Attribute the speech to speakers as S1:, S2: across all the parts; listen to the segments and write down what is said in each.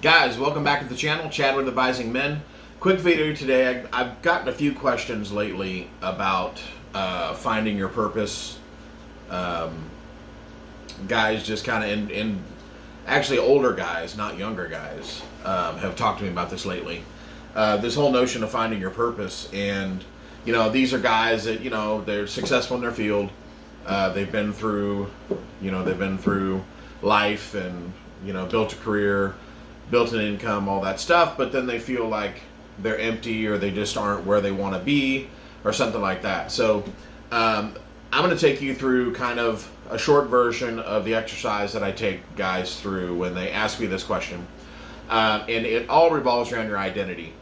S1: Guys, welcome back to the channel, Chad with Advising Men. Quick video today. I've gotten a few questions lately about finding your purpose. Guys just kind of, actually older guys, not younger guys, have talked to me about this lately. This whole notion of finding your purpose. And, these are guys that, they're successful in their field. They've been through life and, built a career, built an income, all that stuff, but then they feel like they're empty or they just aren't where they want to be or something like that. So I'm going to take you through kind of a short version of the exercise that I take guys through when they ask me this question. And it all revolves around your identity.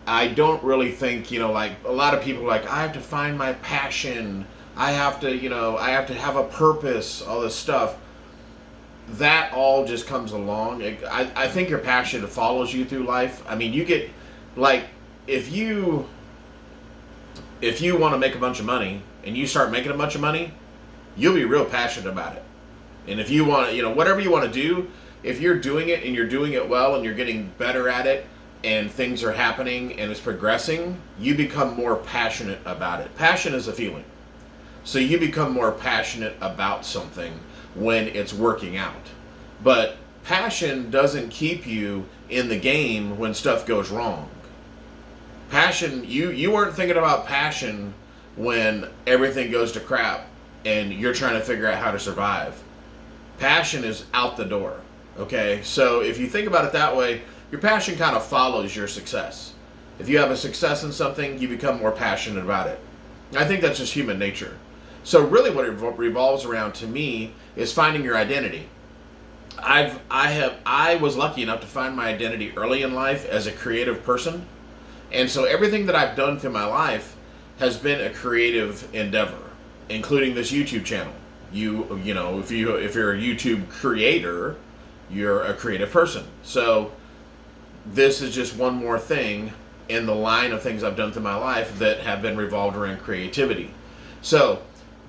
S1: I don't really think, like a lot of people like, I have to find my passion. I have to have a purpose, all this stuff. That all just comes along. I think your passion follows you through life. I mean, you get, like, if you want to make a bunch of money and you start making a bunch of money, you'll be real passionate about it. And if you want to, whatever you want to do, if you're doing it and you're doing it well and you're getting better at it and things are happening and it's progressing, you become more passionate about it. Passion is a feeling. So you become more passionate about something when it's working out. But passion doesn't keep you in the game when stuff goes wrong. Passion, you weren't thinking about passion when everything goes to crap and you're trying to figure out how to survive. Passion is out the door, okay? So if you think about it that way, your passion kind of follows your success. If you have a success in something, you become more passionate about it. I think that's just human nature. So really what it revolves around to me is finding your identity. I was lucky enough to find my identity early in life as a creative person. And so everything that I've done through my life has been a creative endeavor, including this YouTube channel. If you're a YouTube creator, you're a creative person. So this is just one more thing in the line of things I've done through my life that have been revolved around creativity. So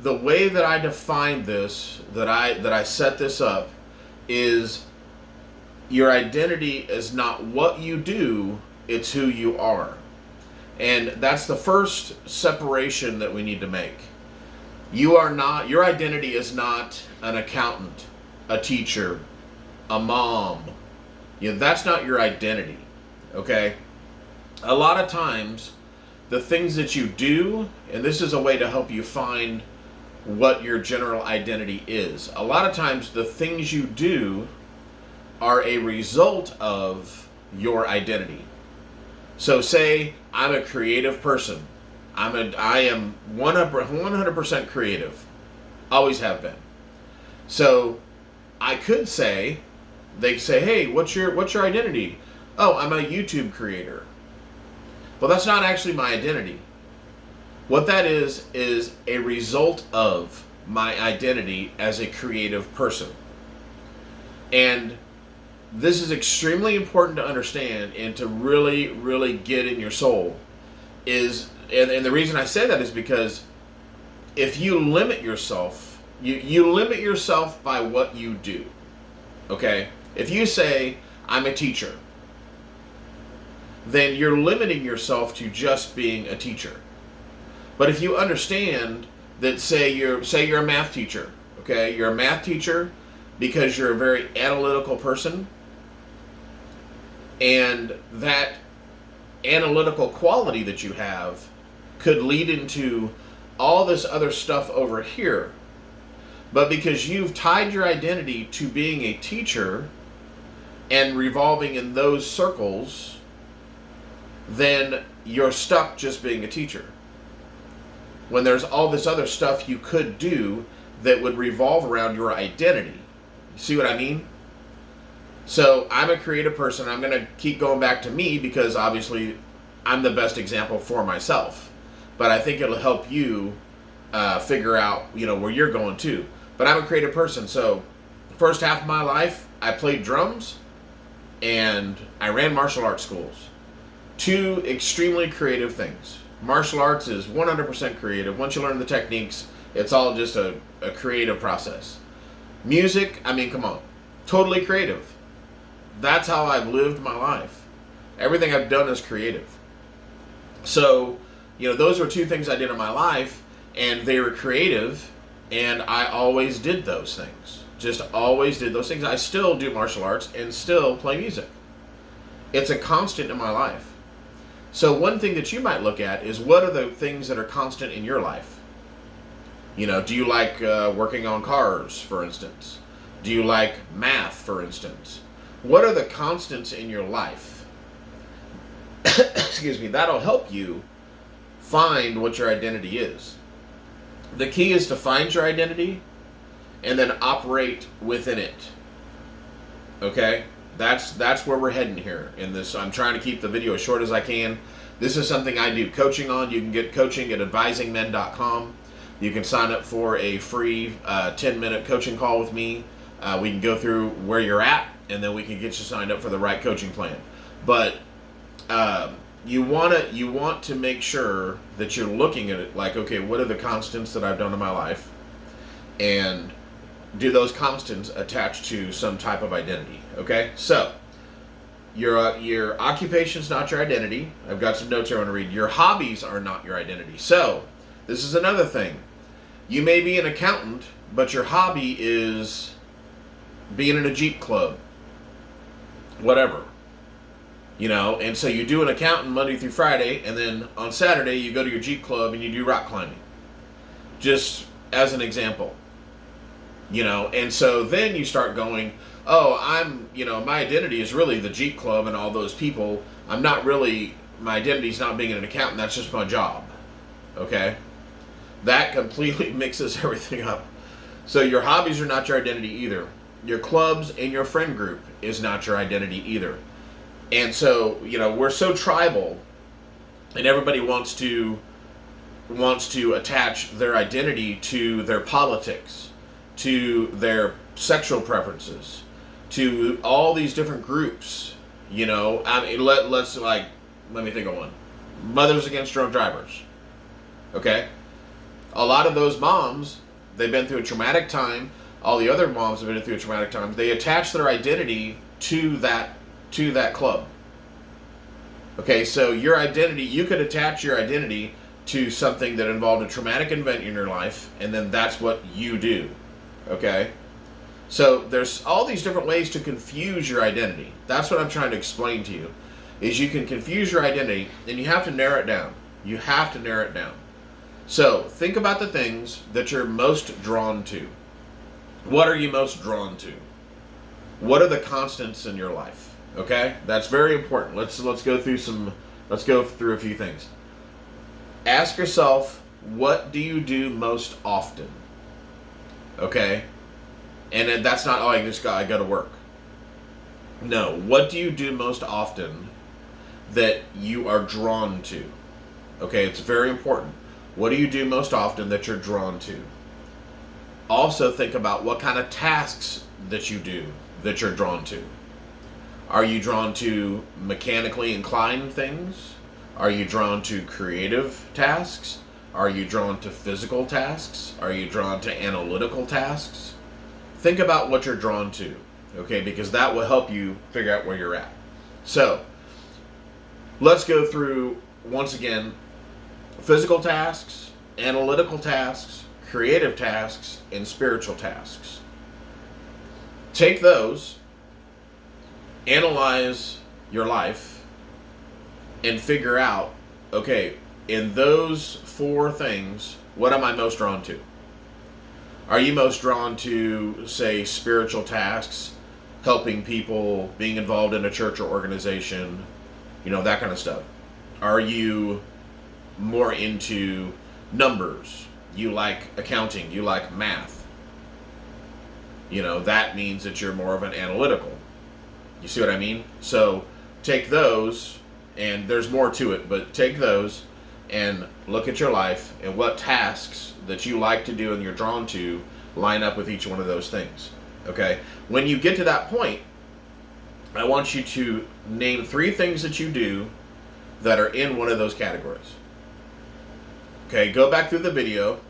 S1: the way that I define this, that I set this up, is your identity is not what you do, it's who you are. And that's the first separation that we need to make. Your identity is not an accountant, a teacher, a mom. That's not your identity, okay? A lot of times, the things that you do, and this is a way to help you find what your general identity is. A lot of times the things you do are a result of your identity. So say I'm a creative person. I am 100% creative. Always have been. So I could say, they say, hey, what's your identity? Oh, I'm a YouTube creator. Well, that's not actually my identity. What that is a result of my identity as a creative person. And this is extremely important to understand and to really, really get in your soul. And the reason I say that is because if you limit yourself, you limit yourself by what you do. Okay? If you say, I'm a teacher, then you're limiting yourself to just being a teacher. But if you understand that, say you're a math teacher, okay? You're a math teacher because you're a very analytical person, and that analytical quality that you have could lead into all this other stuff over here. But because you've tied your identity to being a teacher and revolving in those circles, then you're stuck just being a teacher. When there's all this other stuff you could do that would revolve around your identity. You see what I mean? So I'm a creative person. I'm going to keep going back to me because obviously I'm the best example for myself. But I think it'll help you figure out, where you're going too. But I'm a creative person. So the first half of my life, I played drums and I ran martial arts schools. Two extremely creative things. Martial arts is 100% creative. Once you learn the techniques, it's all just a creative process. Music, I mean, come on. Totally creative. that's how I've lived my life. Everything I've done is creative. So, those were two things I did in my life, and they were creative, and I always did those things. Just always did those things. I still do martial arts and still play music. It's a constant in my life. So one thing that you might look at is, what are the things that are constant in your life? Do you like working on cars, for instance? Do you like math, for instance? What are the constants in your life? Excuse me. That'll help you find what your identity is. The key is to find your identity and then operate within it. Okay? That's where we're heading here in this. I'm trying to keep the video as short as I can. This is something I do coaching on. You can get coaching at advisingmen.com. You can sign up for a free 10-minute coaching call with me. We can go through where you're at, and then we can get you signed up for the right coaching plan. But you want to make sure that you're looking at it like, okay, what are the constants that I've done in my life, and do those constants attach to some type of identity? Okay, so your occupation's not your identity. I've got some notes here I want to read. Your hobbies are not your identity. So this is another thing. You may be an accountant, but your hobby is being in a Jeep club, whatever. And so you do an accountant Monday through Friday, and then on Saturday you go to your Jeep club and you do rock climbing. Just as an example. And so then you start going, oh, my identity is really the Jeep club and all those people. My identity is not being an accountant, that's just my job. Okay? That completely mixes everything up. So your hobbies are not your identity either. Your clubs and your friend group is not your identity either. And so, we're so tribal, and everybody wants to attach their identity to their politics, to their sexual preferences, to all these different groups. Let me think of one. Mothers Against Drunk Drivers. Okay? A lot of those moms, they've been through a traumatic time. All the other moms have been through a traumatic time. They attach their identity to that club. Okay, so your identity, you could attach your identity to something that involved a traumatic event in your life, and then that's what you do. Okay? So there's all these different ways to confuse your identity. That's what I'm trying to explain to you, is you can confuse your identity, and you have to narrow it down. You have to narrow it down. So think about the things that you're most drawn to. What are you most drawn to? What are the constants in your life? Okay, that's very important. Let's go through a few things. Ask yourself, what do you do most often? Okay, and that's not, I go to work. No, what do you do most often that you are drawn to? Okay, it's very important. What do you do most often that you're drawn to? Also think about what kind of tasks that you do that you're drawn to. Are you drawn to mechanically inclined things? Are you drawn to creative tasks? Are you drawn to physical tasks? Are you drawn to analytical tasks? Think about what you're drawn to, okay, because that will help you figure out where you're at. So, let's go through, once again, physical tasks, analytical tasks, creative tasks, and spiritual tasks. Take those, analyze your life, and figure out, okay, in those four things, what am I most drawn to? Are you most drawn to, say, spiritual tasks, helping people, being involved in a church or organization, that kind of stuff? Are you more into numbers? You like accounting, you like math. That means that you're more of an analytical. You see what I mean? So take those, and there's more to it, but take those and look at your life and what tasks that you like to do and you're drawn to line up with each one of those things. Okay? When you get to that point, I want you to name 3 things that you do that are in one of those categories. Okay, go back through the video,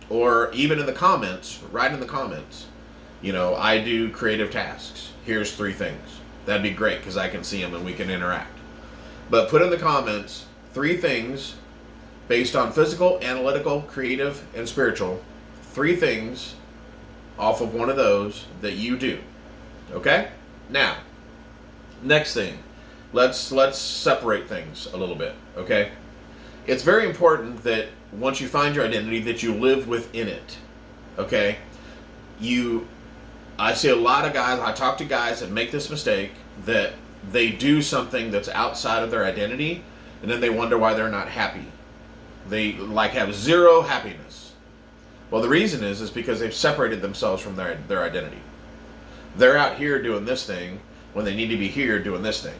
S1: or even in the comments, write in the comments, I do creative tasks. Here's 3 things. That'd be great because I can see them and we can interact. But put in the comments 3 things based on physical, analytical, creative, and spiritual. 3 things off of one of those that you do. Okay? Now, next thing. Let's separate things a little bit. Okay? It's very important that once you find your identity that you live within it. Okay? I see a lot of guys, I talk to guys that make this mistake, that they do something that's outside of their identity, and then they wonder why they're not happy. They have zero happiness. Well, the reason is because they've separated themselves from their identity. They're out here doing this thing when they need to be here doing this thing.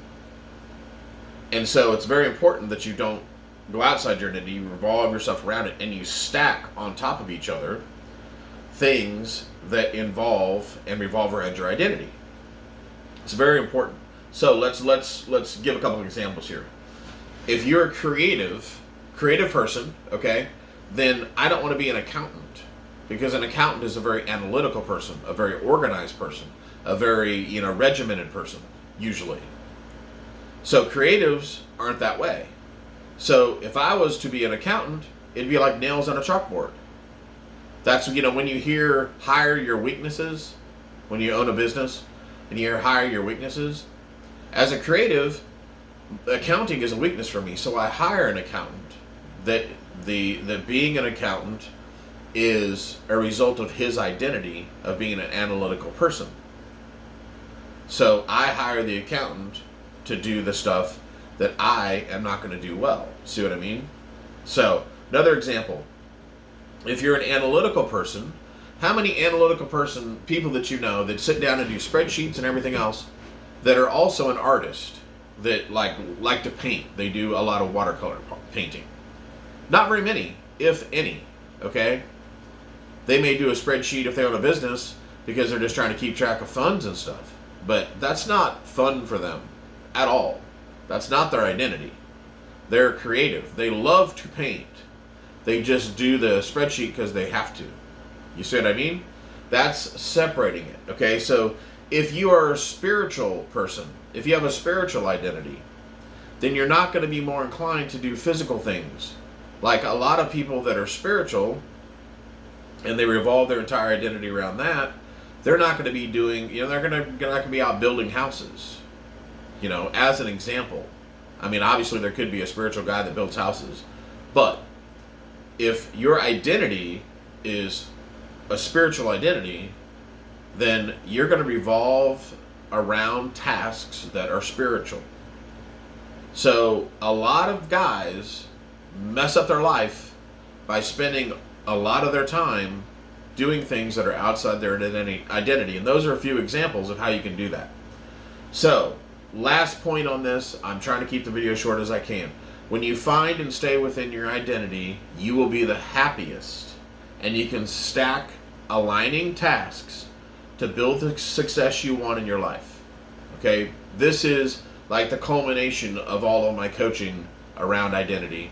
S1: And so it's very important that you don't go outside your identity, you revolve yourself around it, and you stack on top of each other things that involve and revolve around your identity. It's very important. So let's give a couple of examples here. If you're a creative person, okay, then I don't want to be an accountant, because an accountant is a very analytical person, a very organized person, a very regimented person usually. So creatives aren't that way. So if I was to be an accountant, it'd be like nails on a chalkboard. That's, when you hear hire your weaknesses, when you own a business and you hear hire your weaknesses, as a creative, accounting is a weakness for me. So I hire an accountant. That being an accountant is a result of his identity of being an analytical person. So I hire the accountant to do the stuff that I am not going to do well. See what I mean? So another example. If you're an analytical person, how many analytical people that you know that sit down and do spreadsheets and everything else that are also an artist that like to paint? They do a lot of watercolor painting. Not very many, if any, okay? They may do a spreadsheet if they own a business because they're just trying to keep track of funds and stuff. But that's not fun for them at all. That's not their identity. They're creative. They love to paint. They just do the spreadsheet because they have to. You see what I mean? That's separating it. Okay, so if you are a spiritual person, if you have a spiritual identity, then you're not going to be more inclined to do physical things. Like a lot of people that are spiritual and they revolve their entire identity around that, they're not going to be doing, they're not going to be out building houses. As an example. I mean, obviously there could be a spiritual guy that builds houses, but if your identity is a spiritual identity, then you're going to revolve around tasks that are spiritual. So a lot of guys mess up their life by spending a lot of their time doing things that are outside their identity. And those are a few examples of how you can do that. So, last point on this, I'm trying to keep the video short as I can. When you find and stay within your identity, you will be the happiest. And you can stack aligning tasks to build the success you want in your life. Okay? This is like the culmination of all of my coaching around identity.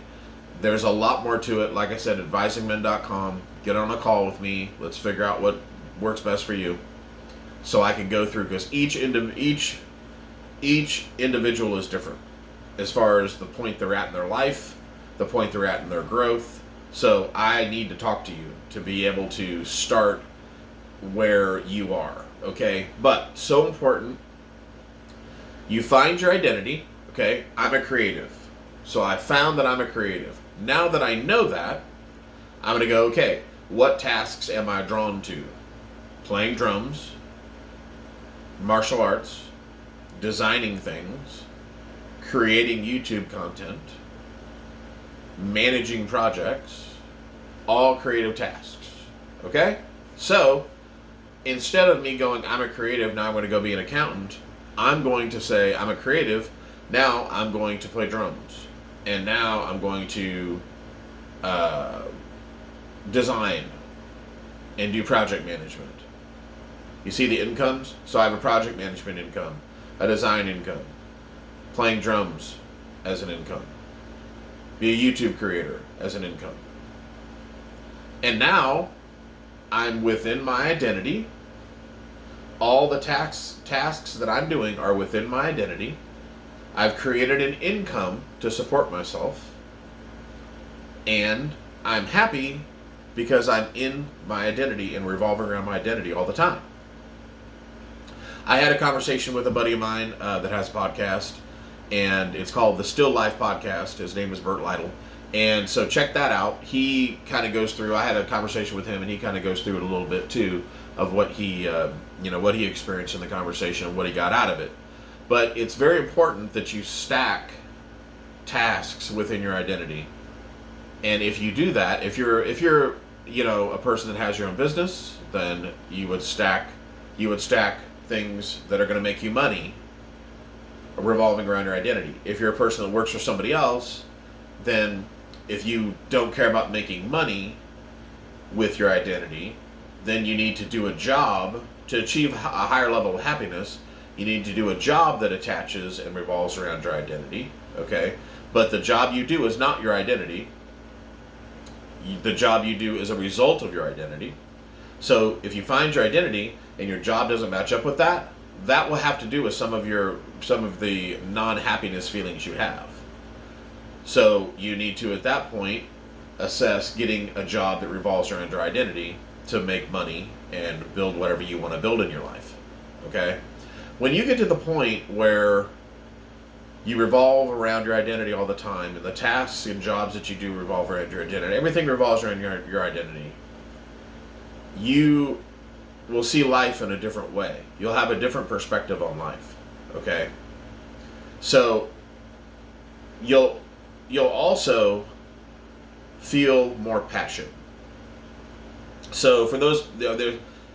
S1: There's a lot more to it. Like I said, advisingmen.com. Get on a call with me. Let's figure out what works best for you, so I can go through, because each individual is different as far as the point they're at in their life, the point they're at in their growth. So I need to talk to you to be able to start where you are. Okay? But so important, you find your identity. Okay? I'm a creative. So I found that I'm a creative. Now that I know that, I'm going to go, okay, what tasks am I drawn to? Playing drums, martial arts, designing things, creating YouTube content, managing projects, all creative tasks. Okay? So, instead of me going, I'm a creative, now I'm going to go be an accountant, I'm going to say, I'm a creative, now I'm going to play drums. And now I'm going to design and do project management. You see the incomes? So I have a project management income, a design income, playing drums as an income, be a YouTube creator as an income. And now I'm within my identity. all the tasks that I'm doing are within my identity. I've created an income to support myself, and I'm happy because I'm in my identity and revolving around my identity all the time. I had a conversation with a buddy of mine that has a podcast, and it's called the Still Life Podcast. His name is Bert Lytle. And so check that out. He kind of goes through, I had a conversation with him, and he kind of goes through it a little bit too, of what he, what he experienced in the conversation and what he got out of it. But it's very important that you stack tasks within your identity. And if you do that, if you're a person that has your own business, then you would stack things that are going to make you money revolving around your identity. If you're a person that works for somebody else, then if you don't care about making money with your identity, then you need to do a job to achieve a higher level of happiness. You need to do a job that attaches and revolves around your identity, okay? But the job you do is not your identity. The job you do is a result of your identity. So if you find your identity and your job doesn't match up with that, that will have to do with some of the non-happiness feelings you have. So you need to, at that point, assess getting a job that revolves around your identity to make money and build whatever you want to build in your life. Okay? When you get to the point where you revolve around your identity all the time, and the tasks and jobs that you do revolve around your identity, everything revolves around your identity, you will see life in a different way. You'll have a different perspective on life. Okay? So you'll also feel more passion. So for those,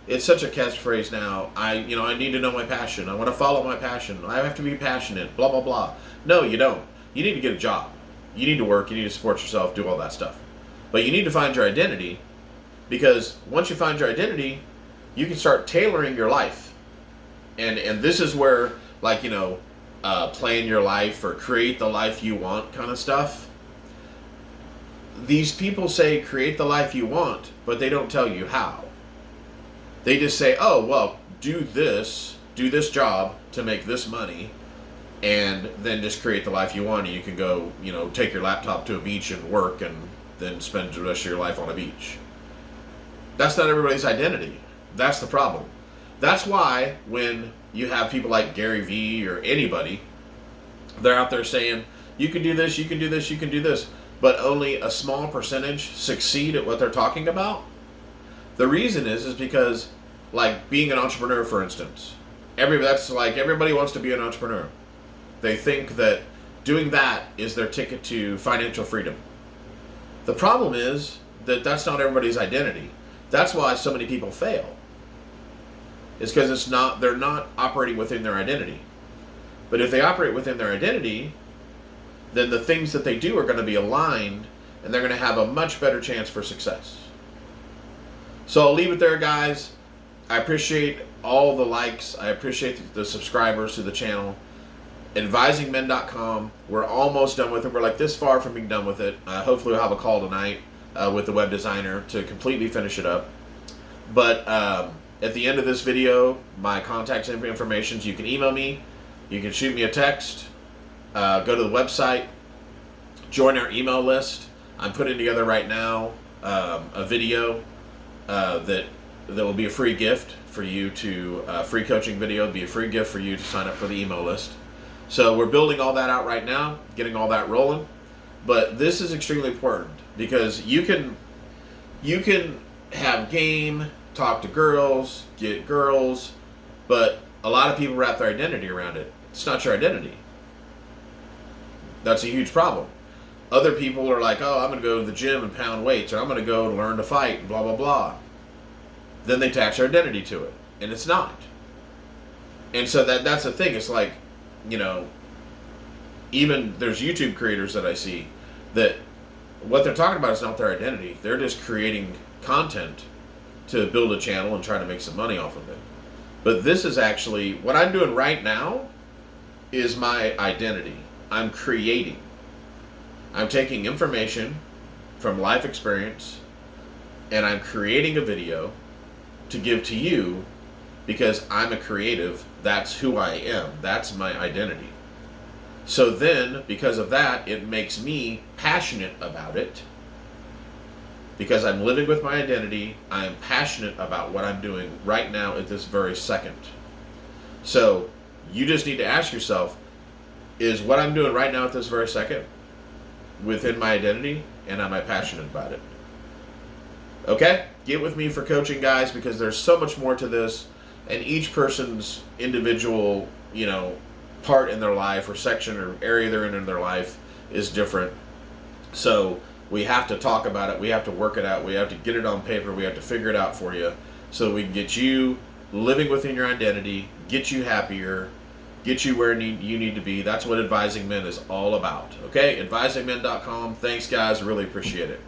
S1: it's such a catchphrase now. I need to know my passion. I want to follow my passion. I have to be passionate. Blah blah blah. No, you don't. You need to get a job. You need to work. You need to support yourself. Do all that stuff. But you need to find your identity, because once you find your identity, you can start tailoring your life. And this is where, plan your life or create the life you want kind of stuff. These people say create the life you want, but they don't tell you how. They just say, oh, well, do this job to make this money, and then just create the life you want, and you can go, take your laptop to a beach and work and then spend the rest of your life on a beach. That's not everybody's identity. That's the problem. That's why when you have people like Gary Vee or anybody, they're out there saying, you can do this, you can do this, you can do this, but only a small percentage succeed at what they're talking about. The reason is because, like being an entrepreneur, for instance, everybody wants to be an entrepreneur. They think that doing that is their ticket to financial freedom. The problem is that that's not everybody's identity. That's why so many people fail. It's because they're not operating within their identity. But if they operate within their identity, then the things that they do are going to be aligned, and they're going to have a much better chance for success. So I'll leave it there, guys. I appreciate all the likes. I appreciate the subscribers to the channel. AdvisingMen.com. We're almost done with it. We're like this far from being done with it. Hopefully we'll have a call tonight with the web designer to completely finish it up. But at the end of this video, my contact information, you can email me, you can shoot me a text, go to the website, join our email list. I'm putting together right now a video that will be a free gift for you free coaching video. It'll be a free gift for you to sign up for the email list. So we're building all that out right now, getting all that rolling. But this is extremely important, because you can have game, talk to girls, get girls, but a lot of people wrap their identity around it. It's not your identity. That's a huge problem. Other people are like, oh, I'm going to go to the gym and pound weights, or I'm going to go learn to fight, and blah, blah, blah. Then they attach their identity to it, and it's not. And so that's the thing. It's like, even there's YouTube creators that I see that what they're talking about is not their identity. They're just creating content to build a channel and try to make some money off of it. But this is actually, what I'm doing right now is my identity. I'm creating. I'm taking information from life experience, and I'm creating a video to give to you because I'm a creative. That's who I am. That's my identity. So then, because of that, it makes me passionate about it. Because I'm living with my identity, I am passionate about what I'm doing right now at this very second. So you just need to ask yourself, is what I'm doing right now at this very second within my identity, and am I passionate about it? Okay? Get with me for coaching, guys, because there's so much more to this, and each person's individual, part in their life or section or area they're in their life is different. So we have to talk about it. We have to work it out. We have to get it on paper. We have to figure it out for you so we can get you living within your identity, get you happier, get you where you need to be. That's what Advising Men is all about. Okay? AdvisingMen.com. Thanks, guys. Really appreciate it.